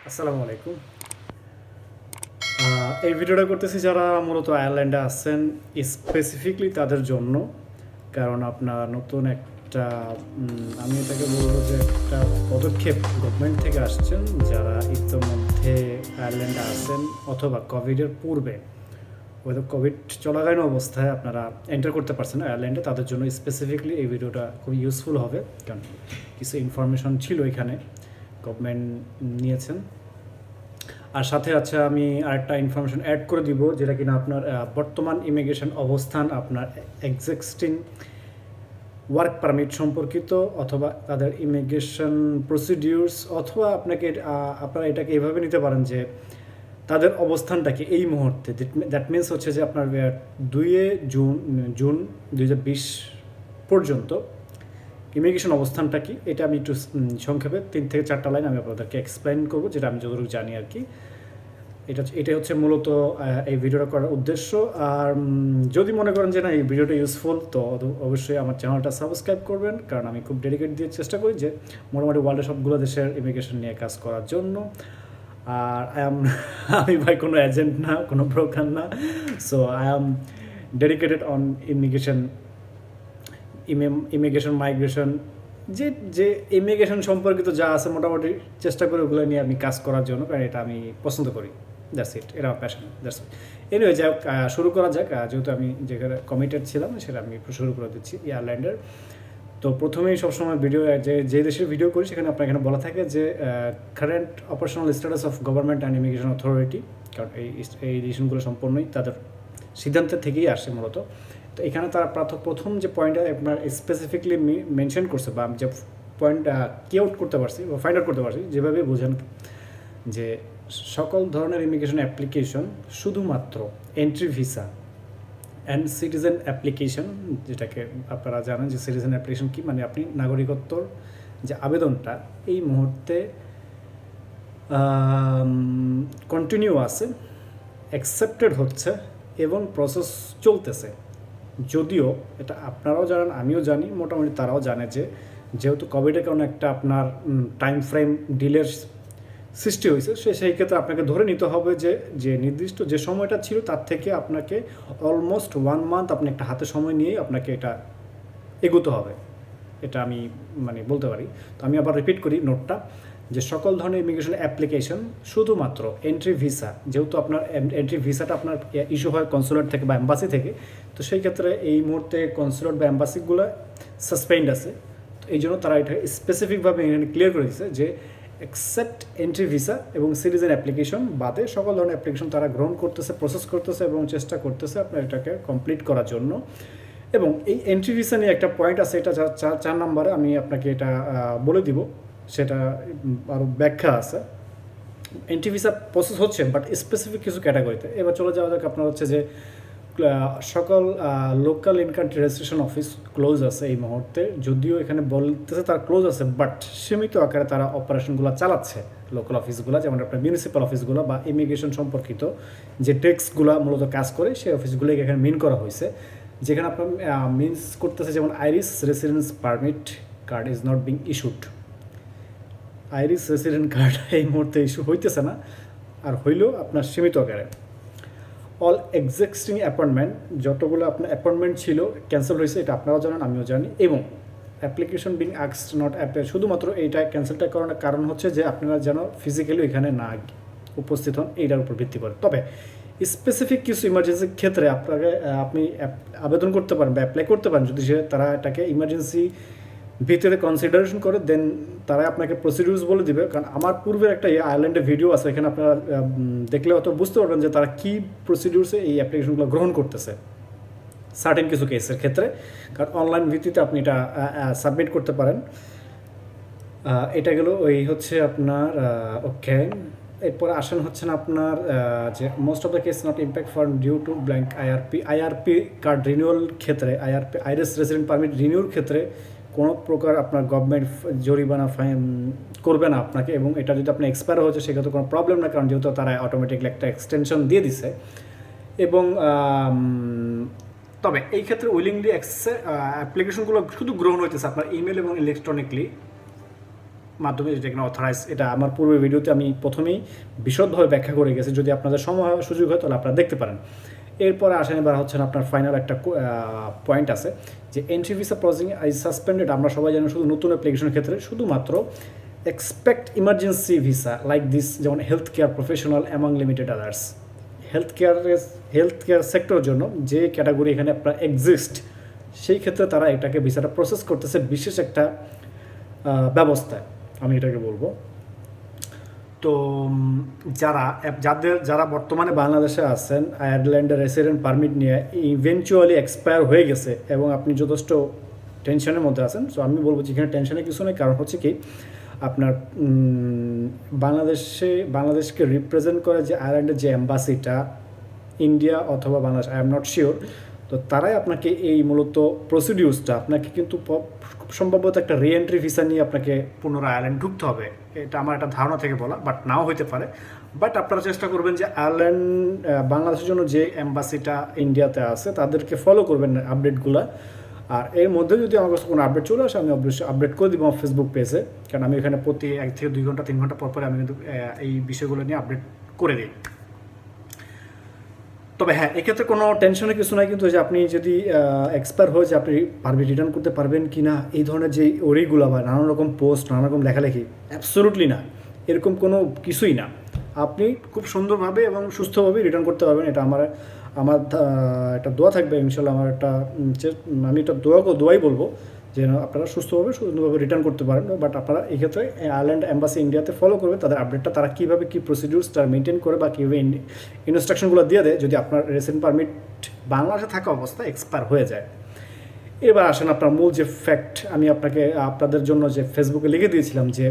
আসসালামু আলাইকুম। এই ভিডিওটা করতেছি যারা মূলত আয়ারল্যান্ডে আছেন, স্পেসিফিকলি তাদের জন্য। কারণ আপনার নতুন একটা আমি এটাকে বলবো যে একটা পদক্ষেপ গভর্নমেন্ট থেকে আসছেন, যারা ইতিমধ্যে আয়ারল্যান্ডে আছেন অথবা কোভিডের পূর্বে, হয়তো কোভিড চলাকালীন অবস্থায় আপনারা এন্টার করতে পারছেন আয়ারল্যান্ডে, তাদের জন্য স্পেসিফিকলি এই ভিডিওটা খুব ইউজফুল হবে। কারণ কিছু ইনফরমেশন ছিল এখানে, গভর্নমেন্ট নিয়েছেন। আর সাথে আছে আমি আরেকটা ইনফরমেশন অ্যাড করে দিব, যেটা কিনা আপনার বর্তমান ইমিগ্রেশন অবস্থান, আপনার এক্সিস্টিং ওয়ার্ক পারমিট সম্পর্কিত, অথবা তাদের ইমিগ্রেশন প্রসিডিউরস, অথবা আপনারা এটাকে এভাবে নিতে পারেন যে তাদের অবস্থানটা কি এই মুহূর্তে। দ্যাট মিনস হচ্ছে যে আপনার 2 জুন 2020 পর্যন্ত ইমিগ্রেশন অবস্থানটা কি, এটা আমি একটু সংক্ষেপে 3 থেকে 4টা লাইন আমি আপনাদেরকে এক্সপ্লেন করবো, যেটা আমি যতটুকু জানি আর কি। এটা হচ্ছে মূলত এই ভিডিওটা করার উদ্দেশ্য। আর যদি মনে করেন যে না এই ভিডিওটা ইউজফুল, তো অবশ্যই আমার চ্যানেলটা সাবস্ক্রাইব করবেন, কারণ আমি খুব ডেডিকেট দিয়ে চেষ্টা করি যে মোটামুটি ওয়ার্ল্ডের সবগুলো দেশের ইমিগ্রেশন নিয়ে কাজ করার জন্য। আর আমি ভাই কোনো এজেন্ট না, কোনো ব্রোকার না, so I am dedicated on immigration migration, যে যে ইমিগ্রেশন সম্পর্কিত যা আছে মোটামুটি চেষ্টা করি ওগুলো নিয়ে আমি কাজ করার জন্য, কারণ এটা আমি পছন্দ করি। দ্যাটস ইট, এটা আমার প্যাশন, দ্যাটস ইট। এনিওয়ে যাই হোক, শুরু করা যাক। যেহেতু আমি যেখানে কমিটেড ছিলাম সেটা আমি শুরু করে দিচ্ছি এয়ারল্যান্ডের। তো প্রথমেই সবসময় ভিডিও যে দেশের ভিডিও করি সেখানে আপনার এখানে বলা থাকে যে current operational status of government and immigration authority, কারণ এই ডিসিশনগুলো সম্পূর্ণই তাদের সিদ্ধান্তের থেকেই আসে মূলত। তো এখানে তারা প্রথম যে পয়েন্টটা আপনার স্পেসিফিকলি মেনশন করছে, বা যে পয়েন্ট কি আউট করতে পারছি বা ফাইন্ড আউট করতে পারছি, যেভাবে বোঝেন যে সকল ধরনের ইমিগ্রেশন অ্যাপ্লিকেশন শুধুমাত্র entry visa and citizen application, যেটাকে আপনারা জানেন যে সিটিজেন অ্যাপ্লিকেশন কি, মানে আপনি নাগরিকত্বর যে আবেদনটা এই মুহূর্তে কন্টিনিউ আছে, অ্যাকসেপ্টেড হচ্ছে এবং প্রসেস চলতেছে। যদিও এটা আপনারাও জানেন, আমিও জানি, মোটামুটি তারাও জানে যে যেহেতু কোভিডের কারণে একটা আপনার টাইম ফ্রেম ডিলের সৃষ্টি হয়েছে, সেই ক্ষেত্রে আপনাকে ধরে নিতে হবে যে যে নির্দিষ্ট যে সময়টা ছিল তার থেকে আপনাকে অলমোস্ট 1 মান্থ আপনি একটা হাতে সময় নিয়েই আপনাকে এটা এগোতে হবে। এটা আমি মানে বলতে পারি। তো আমি আবার রিপিট করি নোটটা, যে সকল ধরনের ইমিগ্রেশন অ্যাপ্লিকেশন শুধুমাত্র এন্ট্রি ভিসা, যেহেতু আপনার এন্ট্রি ভিসাটা আপনার ইস্যু হয় কনসুলেট থেকে বা এম্বাসি থেকে, তো সেই ক্ষেত্রে এই মুহূর্তে কনসুলেট বা এম্বাসিগুলো সাসপেন্ড আছে। তো এই জন্য তারা এটা স্পেসিফিকভাবে এখানে ক্লিয়ার করে দিচ্ছে যে এক্সেপ্ট এন্ট্রি ভিসা এবং সিটিজেন অ্যাপ্লিকেশন বাদে সকল ধরনের অ্যাপ্লিকেশন তারা গ্রহণ করতেছে, প্রসেস করতেছে এবং চেষ্টা করতেছে আপনার এটাকে কমপ্লিট করার জন্য। এবং এই এন্ট্রি ভিসা নিয়ে একটা পয়েন্ট আছে, এটা 4 নম্বরে আমি আপনাকে এটা বলে দিব, সেটা আরও ব্যাখ্যা আছে। এন্ট্রি ভিসা প্রসেস হচ্ছে বাট স্পেসিফিক কিছু ক্যাটাগরিতে। এবার চলে যাওয়া যাক, আপনার হচ্ছে যে সকল লোকাল ইনকান্ট্রি রেজিস্ট্রেশন অফিস ক্লোজ আছে এই মুহূর্তে, যদিও এখানে বলতেছে তারা ক্লোজ আছে, বাট সীমিত আকারে তারা অপারেশনগুলো চালাচ্ছে। লোকাল অফিসগুলো যেমন আপনার মিউনিসিপ্যাল অফিসগুলো বা ইমিগ্রেশন সম্পর্কিত যে টেক্সগুলো মূলত কাজ করে, সেই অফিসগুলোকে এখানে মিন করা হয়েছে, যেখানে আপনার মিনস করতেছে যেমন iris residence permit card is not being issued. Iris resident card এই মুহূর্তে ইস্যু হইতেছে না, আর হইলেও আপনার সীমিত আকারে। অল এক্সিস্টিং অ্যাপয়েন্টমেন্ট, যতগুলো আপনার অ্যাপয়েন্টমেন্ট ছিল ক্যান্সেল হয়েছে, এটা আপনারাও জানেন আমিও জানি। এবং অ্যাপ্লিকেশন বিং আক্সড নট অ্যাপে, শুধুমাত্র এইটা ক্যান্সেলটা করার কারণ হচ্ছে যে আপনারা যেন ফিজিক্যালি এখানে না উপস্থিত হন, এইটার উপর ভিত্তি করে। তবে স্পেসিফিক কিছু ইমার্জেন্সির ক্ষেত্রে আপনি আবেদন করতে পারেন বা অ্যাপ্লাই করতে পারেন, যদি তারা এটাকে ইমার্জেন্সি ভিতরে কনসিডারেশন করে, দেন তারা আপনাকে প্রসিডিউরস বলে দিবে। কারণ আমার পূর্বের একটা আয়ারল্যান্ডের ভিডিও আছে, এখানে আপনারা দেখলে হয়তো বুঝতে পারবেন যে তারা কী প্রসিডিউরসে এই অ্যাপ্লিকেশনগুলো গ্রহণ করতেছে সার্টেন কিছু কেসের ক্ষেত্রে। কারণ অনলাইন ভিত্তিতে আপনি এটা সাবমিট করতে পারেন। এটা গেল ওই হচ্ছে আপনার ওকে। এরপরে আসেন হচ্ছে না আপনার যে most of the case not impact for due to blank IRP card renewal ক্ষেত্রে, আইরিস রেসিডেন্ট পারমিট রিনিউর ক্ষেত্রে কোনো প্রকার আপনার গভর্নমেন্ট জরিমানা ফাইন করবে না আপনাকে। এবং এটা যদি আপনি এক্সপায়ার হয়েছে সেক্ষেত্রে কোনো প্রবলেম না, কারণ যেহেতু তারা অটোমেটিকলি একটা এক্সটেনশন দিয়ে দিছে। এবং তবে এই ক্ষেত্রে উইলিংলি অ্যাপ্লিকেশনগুলো শুধু গ্রহণ হইতেছে আপনার ইমেল এবং ইলেকট্রনিকলি। মাধ্যমে যেটা কিনা অথরাইজ, এটা আমার পূর্বের ভিডিওতে আমি প্রথমেই বিশদভাবে ব্যাখ্যা করে গেছি। যদি আপনাদের সময় হয়, সুযোগ হয়, তাহলে আপনারা দেখতে পারেন। এরপরে আসেন এবার হচ্ছেন আপনার ফাইনাল একটা পয়েন্ট আছে যে entry visa processing is suspended. আমরা সবাই জানি শুধু নতুন অ্যাপ্লিকেশনের ক্ষেত্রে শুধুমাত্র expect emergency visa like this, যেমন health care professional among limited others. Health care সেক্টরের জন্য যে ক্যাটাগরি এখানে আপনার এক্সিস্ট, সেই ক্ষেত্রে তারা এটাকে ভিসাটা প্রসেস করতেছে বিশেষ একটা ব্যবস্থায়, আমি এটাকে বলবো। তো যারা বর্তমানে বাংলাদেশে আছেন, আয়ারল্যান্ডের রেসিডেন্ট পারমিট নিয়ে ইভেনচুয়ালি এক্সপায়ার হয়ে গেছে এবং আপনি যথেষ্ট টেনশনের মধ্যে আছেন, সো আমি বলবো যেখানে টেনশনের কিছু নেই। কারণ হচ্ছে কি, আপনার বাংলাদেশকে রিপ্রেজেন্ট করে যে আয়ারল্যান্ডের যে এম্বাসিটা, ইন্ডিয়া অথবা Bangladesh, I am not sure, তো তারাই আপনাকে এই মূলত প্রসিডিউসটা আপনাকে কিন্তু খুব সম্ভবত একটা রিএন্ট্রি ভিসা নিয়ে আপনাকে পুনরায় আয়ারল্যান্ড ঢুকতে হবে। এটা আমার একটা ধারণা থেকে বলা, বাট নাও হইতে পারে। বাট আপনারা চেষ্টা করবেন যে আয়ারল্যান্ড বাংলাদেশের জন্য যে এম্বাসিটা ইন্ডিয়াতে আছে তাদেরকে ফলো করবেন আপডেটগুলো। আর এর মধ্যে যদি আমার কাছে কোনো আপডেট চলে আসে, আমি অবশ্যই আপডেট করে দিব আমার ফেসবুক পেজে, কারণ আমি এখানে প্রতি 1 থেকে 2 ঘন্টা 3 ঘন্টা পর পরে আমি কিন্তু এই বিষয়গুলো নিয়ে আপডেট করে দিই। তবে হ্যাঁ, এক্ষেত্রে কোনো টেনশনের কিছু নাই, কিন্তু যে আপনি যদি এক্সপায়ার হয়ে যে আপনি রিটার্ন করতে পারবেন কি না, এই ধরনের যে ওরিগুলো বা নানান রকম পোস্ট, নানান রকম লেখালেখি, অ্যাবসোলুটলি না, এরকম কোনো কিছুই না। আপনি খুব সুন্দরভাবে এবং সুস্থভাবে রিটার্ন করতে পারবেন। এটা আমার একটা দোয়া থাকবে ইনশাল্লাহ। আমি এটা দোয়াই বলবো যে আপনারা সুন্দরভাবে রিটার্ন করতে পারেন। বাট আপনারা এই ক্ষেত্রে আয়ারল্যান্ড এম্বাসি ইন্ডিয়াতে ফলো করবে তাদের আপডেটটা, তারা কীভাবে কী প্রসিডিউরস তারা মেনটেন করে বা কীভাবে ইনস্ট্রাকশনগুলো দিয়ে দেয় যদি আপনার রেসিডেন্ট পারমিট বাংলাদেশে থাকা অবস্থায় এক্সপায়ার হয়ে যায়। এবার আসেন আপনার মূল যে ফ্যাক্ট, আমি আপনাদের জন্য যে ফেসবুকে লিখে দিয়েছিলাম যে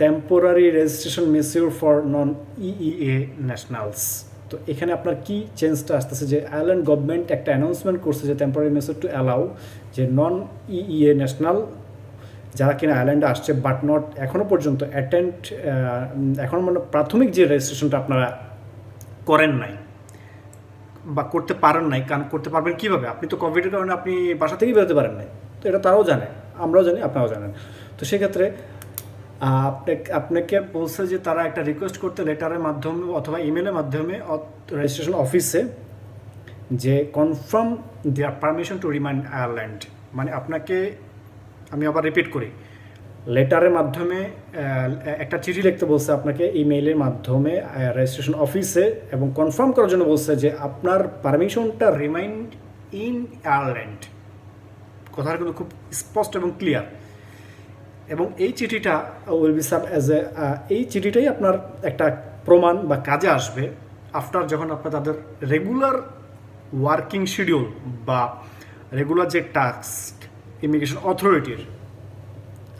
temporary registration measure for non EEA nationals. তো এখানে আপনার কি চেঞ্জটা আসতেছে যে আয়ারল্যান্ড গভর্নমেন্ট একটা অ্যানাউন্সমেন্ট করছে যে টেম্পোরারি মেসিউর টু অ্যালাউ যে নন ইইএ ন্যাশনাল যারা কিনা আয়ারল্যান্ডে আসছে বাট নট এখনও পর্যন্ত এখন মানে প্রাথমিক যে রেজিস্ট্রেশনটা আপনারা করেন নাই বা করতে পারেন নাই, কারণ করতে পারবেন কীভাবে, আপনি তো কোভিডের কারণে আপনি বাসা থেকেই বেরোতে পারেন নাই। তো এটা তারাও জানে, আমরাও জানি, আপনারাও জানেন। তো সেক্ষেত্রে আপনাকে বলছে যে তারা একটা রিকোয়েস্ট করতে লেটারের মাধ্যমে অথবা ইমেলের মাধ্যমে রেজিস্ট্রেশন অফিসে যে confirm their permission to remain Ireland. মানে আপনাকে, আমি আবার রিপিট করি, লেটারের মাধ্যমে একটা চিঠি লিখতে বলছে আপনাকে ইমেইলের মাধ্যমে রেজিস্ট্রেশন অফিসে, এবং কনফার্ম করার জন্য বলছে যে আপনার পারমিশনটা রিমাইন ইন আয়ারল্যান্ড। কথাটা কিন্তু খুব স্পষ্ট এবং ক্লিয়ার। এবং এই চিঠিটা উইল বি সার্ভ অ্যাজ এই চিঠিটাই আপনার একটা প্রমাণ বা কাজে আসবে আফটার যখন আপনার তাদের রেগুলার ওয়ার্কিং শিডিউল বা রেগুলার যে টাস্ক ইমিগ্রেশন অথরিটির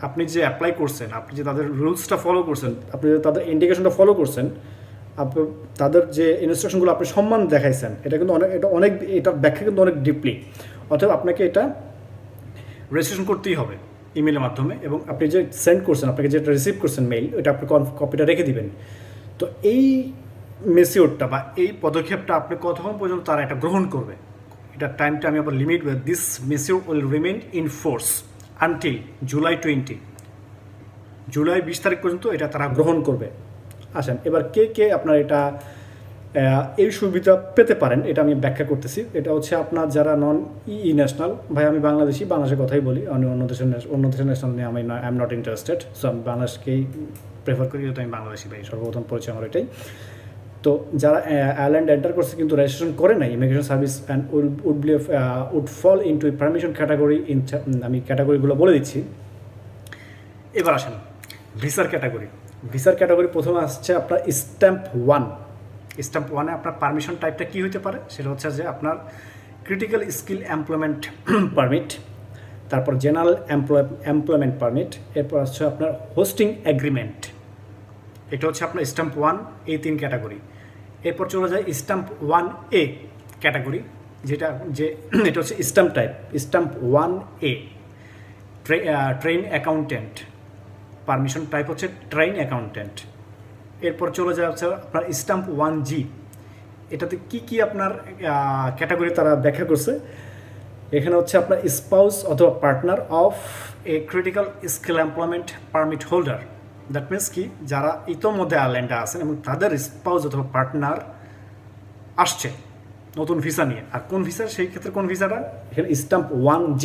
আপনি যে অ্যাপ্লাই করছেন, আপনি যে তাদের রুলসটা ফলো করছেন, আপনি যে তাদের ইন্ডিকেশনটা ফলো করছেন, তাদের যে ইনস্ট্রাকশনগুলো আপনি সম্মান দেখাইছেন, এটা কিন্তু এটার ব্যাখ্যা কিন্তু অনেক ডিপলি। অথবা আপনাকে এটা রেজিস্ট্রেশন করতেই হবে ইমেলের মাধ্যমে, এবং আপনি যে সেন্ড করছেন, আপনাকে যেটা রিসিভ করছেন মেইল, এটা আপনি কপিটা রেখে দিবেন। তো এই মেসিওরটা বা এই পদক্ষেপটা আপনি কতক্ষণ পর্যন্ত তারা এটা গ্রহণ করবে, এটার টাইমটা আমি আবার limit, this measure will remain in force until July 20 তারিখ পর্যন্ত এটা তারা গ্রহণ করবে। আসেন এবার কে আপনার এটা এই সুবিধা পেতে পারেন, এটা আমি ব্যাখ্যা করতেছি। এটা হচ্ছে আপনার যারা নন ইই ন্যাশনাল, ভাই আমি বাংলাদেশের কথাই বলি, আমি অন্য দেশের ন্যাশনাল নিয়ে আমি I am not interested. So আমি বাংলাদেশকেই প্রেফার করি, যেহেতু আমি বাংলাদেশি ভাই, সর্বপ্রথম পরিচয় আমার এটাই। তো যারা আয়ারল্যান্ড এন্টার করছে কিন্তু রেজিস্ট্রেশন করে নাই, immigration service and would fall into permission category, আমি ক্যাটাগরিগুলো বলে দিচ্ছি। এবার আসেন ভিসার ক্যাটাগরি প্রথমে আসছে আপনার স্ট্যাম্প 1-এ আপনার পারমিশন টাইপটা কী হতে পারে, সেটা হচ্ছে যে আপনার ক্রিটিক্যাল স্কিল এমপ্লয়মেন্ট পারমিট, তারপর জেনারেল এমপ্লয়মেন্ট পারমিট, এরপর হচ্ছে আপনার হোস্টিং এগ্রিমেন্ট। এটা হচ্ছে আপনার স্ট্যাম্প 1, এই 3 ক্যাটাগরি। এরপর চলে যায় স্ট্যাম্প 1A ক্যাটাগরি, এটা হচ্ছে stamp type, stamp 1A train accountant, permission type হচ্ছে ট্রেন অ্যাকাউন্টেন্ট। এরপর চলে যাচ্ছে আপনার স্ট্যাম্প 1G, এটাতে কি আপনার ক্যাটাগরি তারা ব্যাখ্যা করছে এখানে হচ্ছে আপনার স্পাউস অথবা partner of a critical skill employment permit holder. That means কি, যারা ইতোমধ্যে আয়ারল্যান্ডে আছেন এবং তাদের স্পাউস অথবা পার্টনার আসছে নতুন ভিসা নিয়ে। আর কোন ভিসা, সেই ক্ষেত্রে কোন ভিসাটা, এখানে স্ট্যাম্প 1G।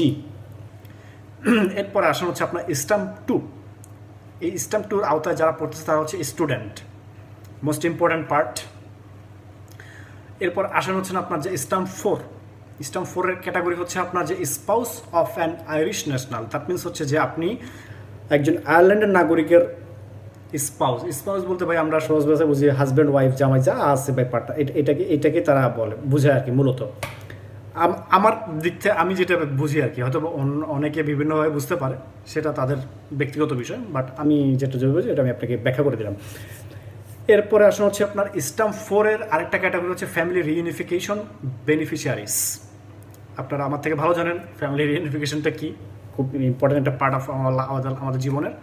এরপরে আসেন হচ্ছে আপনার স্ট্যাম্প 2। এই স্ট্যাম্প 2-র আওতায় যারা পড়তেছে তারা হচ্ছে স্টুডেন্ট, মোস্ট ইম্পর্ট্যান্ট পার্ট। এরপর আসেন হচ্ছে আপনার যে স্ট্যাম্প 4। স্ট্যাম্প 4-এর ক্যাটাগরি হচ্ছে আপনার যে spouse of an Irish national. That means হচ্ছে যে আপনি একজন আয়ারল্যান্ডের নাগরিকের স্পাউস। স্পাউস বলতে ভাই আমরা সহজ ভাষায় বুঝি হাজব্যান্ড ওয়াইফ জামাই যা আছে ভাই পার্টনার, এটাকে তারা বলে, বুঝে আর কি। মূলত আমার দিক থেকে আমি যেটা বুঝি আর কি, হয়তো অনেকে বিভিন্নভাবে বুঝতে পারে, সেটা তাদের ব্যক্তিগত বিষয়, বাট আমি যেটা বুঝি এটা আমি আপনাকে ব্যাখ্যা করে দিলাম। এরপরে আসা হচ্ছে আপনার স্ট্যাম্প 4-এর আরেকটা ক্যাটাগরি হচ্ছে ফ্যামিলি রিইউনিফিকেশন বেনিফিশিয়ারিস। আপনারা আমার থেকে ভালো জানেন ফ্যামিলি রিইউনিফিকেশনটা কি, খুব ইম্পর্টেন্ট একটা পার্ট অফ আমাদের জীবনের।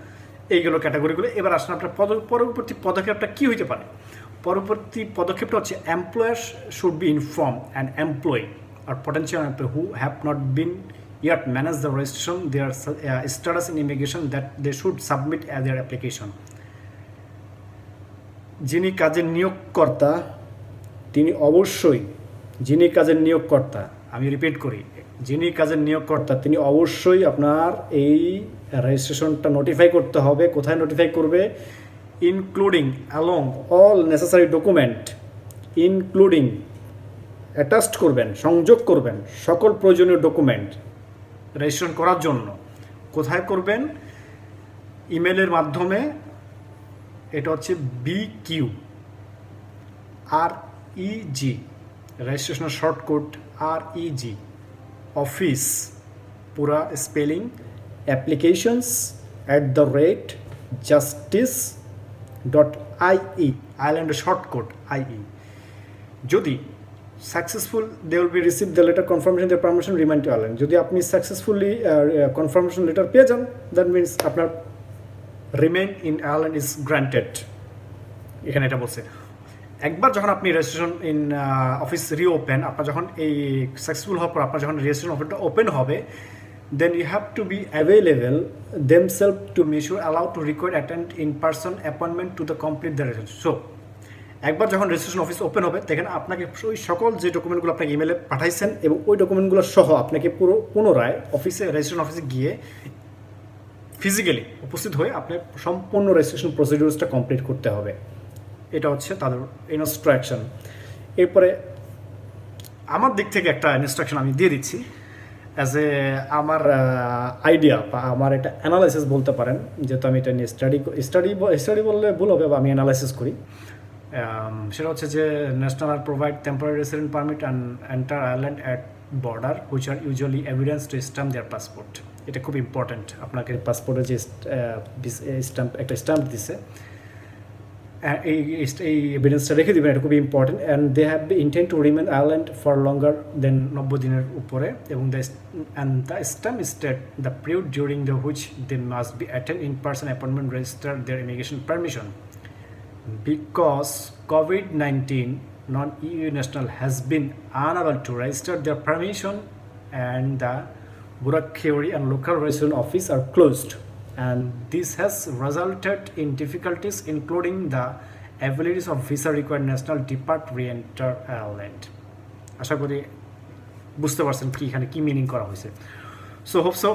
এইগুলো ক্যাটাগরিগুলো। এবার আসলে আপনার পরবর্তী পদক্ষেপটা কী হইতে পারে। পরবর্তী পদক্ষেপটা হচ্ছে employers should be inform and employee আর potential employee who have not been yet managed the registration their status in immigration that they should submit as their application. যিনি কাজের নিয়োগকর্তা আমি রিপিট করি, যিনি কাজের নিয়োগকর্তা তিনি অবশ্যই আপনার এই রেজিস্ট্রেশনটা নোটিফাই করতে হবে। কোথায় নোটিফাই করবে? Including along all necessary document, including attached করবেন, সংযোগ করবেন সকল প্রয়োজনীয় ডকুমেন্ট রেজিস্ট্রেশন করার জন্য। কোথায় করবেন? ইমেলের মাধ্যমে। এটা হচ্ছে BQREG, রেজিস্ট্রেশনের শর্টকট REG, অফিস পুরা স্পেলিং applications@justice.ie, আইল্যান্ডের শর্টকট IE। যদি successful they will be receive the letter confirmation the permission remain to Ireland. যদি আপনি সাকসেসফুলি কনফার্মেশন লেটার পেয়ে যান, দ্যাট মিনস আপনার remain in Ireland is granted. এখানে এটা বলছে একবার যখন আপনি রেজিস্ট্রেশন ইন অফিস রিওপেন, আপনার যখন এই সাকসেসফুল হওয়ার পর আপনার যখন রেজিস্ট্রেশন অফিসটা ওপেন হবে, then you have to be available themself to measure allow to required attend in person appointment to the complete the registration. So একবার যখন রেজিস্ট্রেশন অফিস ওপেন হবে, দেখেন আপনাকে ওই সকল যে ডকুমেন্টগুলো আপনাকে ইমেলে পাঠাইছেন এবং ওই ডকুমেন্টগুলো সহ আপনাকে পুনরায় রেজিস্ট্রেশন অফিসে গিয়ে ফিজিক্যালি উপস্থিত হয়ে আপনার সম্পূর্ণ রেজিস্ট্রেশন প্রসিডিউরসটা কমপ্লিট করতে হবে। এটা হচ্ছে তাদের ইনস্ট্রাকশন। এরপরে আমার দিক থেকে একটা ইনস্ট্রাকশন আমি দিয়ে দিচ্ছি অ্যাজ এ আমার আইডিয়া বা আমার একটা অ্যানালাইসিস বলতে পারেন, যেহেতু আমি এটা নিয়ে স্টাডি বললে ভুল হবে, বা আমি অ্যানালাইসিস করি। সেটা হচ্ছে যে national are provide temporary resident permit and enter Ireland at border which are usually evidence to stamp their passport. এটা খুব ইম্পর্ট্যান্ট, আপনাকে পাসপোর্টের যে একটা স্ট্যাম্প দিছে এই এভিডেন্সটা রেখে দেবেন, এটা খুবই important. And they have be intent to remain Ireland for longer than 90 দিনের উপরে, এবং the stamp state the period during the which they must be attend in person appointment register their immigration permission. Because COVID-19, non-EU national has been unable to register their permission and the Burakheri and local registration office are closed, and this has resulted in difficulties including the abilities of visa required national depart re-enter Ireland. আশা করি বুঝতে পারছেন কি এখানে কি meaning করা হয়েছে। So hope so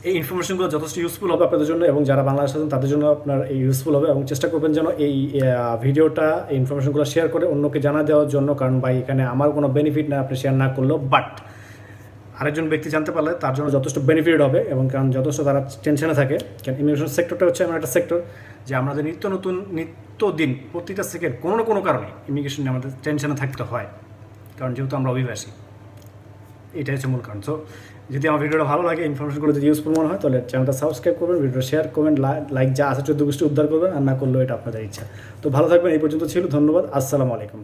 এই ইনফরমেশনগুলো যথেষ্ট ইউজফুল হবে আপনাদের জন্য, এবং যারা বাংলাদেশ আছেন তাদের জন্য আপনার এই ইউজফুল হবে। এবং চেষ্টা করবেন যেন এই ভিডিওটা এই ইনফরমেশনগুলো শেয়ার করে অন্যকে জানা দেওয়ার জন্য, কারণ ভাই এখানে আমার কোনো বেনিফিট না আপনি শেয়ার না করলেও, বাট আরেকজন ব্যক্তি জানতে পারলে তার জন্য যথেষ্ট বেনিফিট হবে। এবং কারণ যথেষ্ট তারা টেনশনে থাকে, কারণ ইমিগ্রেশন সেক্টরটা হচ্ছে এমন একটা সেক্টর যে আমাদের নিত্যদিন প্রতিটা সেকেন্ড কোনো না কোনো কারণে ইমিগ্রেশন নিয়ে আমাদের টেনশনে থাকতে হয়, কারণ যেহেতু আমরা অভিবাসী। এটাই হচ্ছে মূল কারণ। সো যদি আমার ভিডিওটা ভালো লাগে, ইনফরমেশনগুলো যদি ইউজফুল মনে হয়, তাহলে চ্যানেলটা সাবস্ক্রাইব করবেন, ভিডিওটা শেয়ার করবেন, লাইক যা আছে 14 গোষ্ঠী উদ্ধার করবেন, আর না করলেও এটা আপনাদের ইচ্ছা। তো ভালো থাকবেন। এই পর্যন্ত ছিল, ধন্যবাদ, আসসালামু আলাইকুম।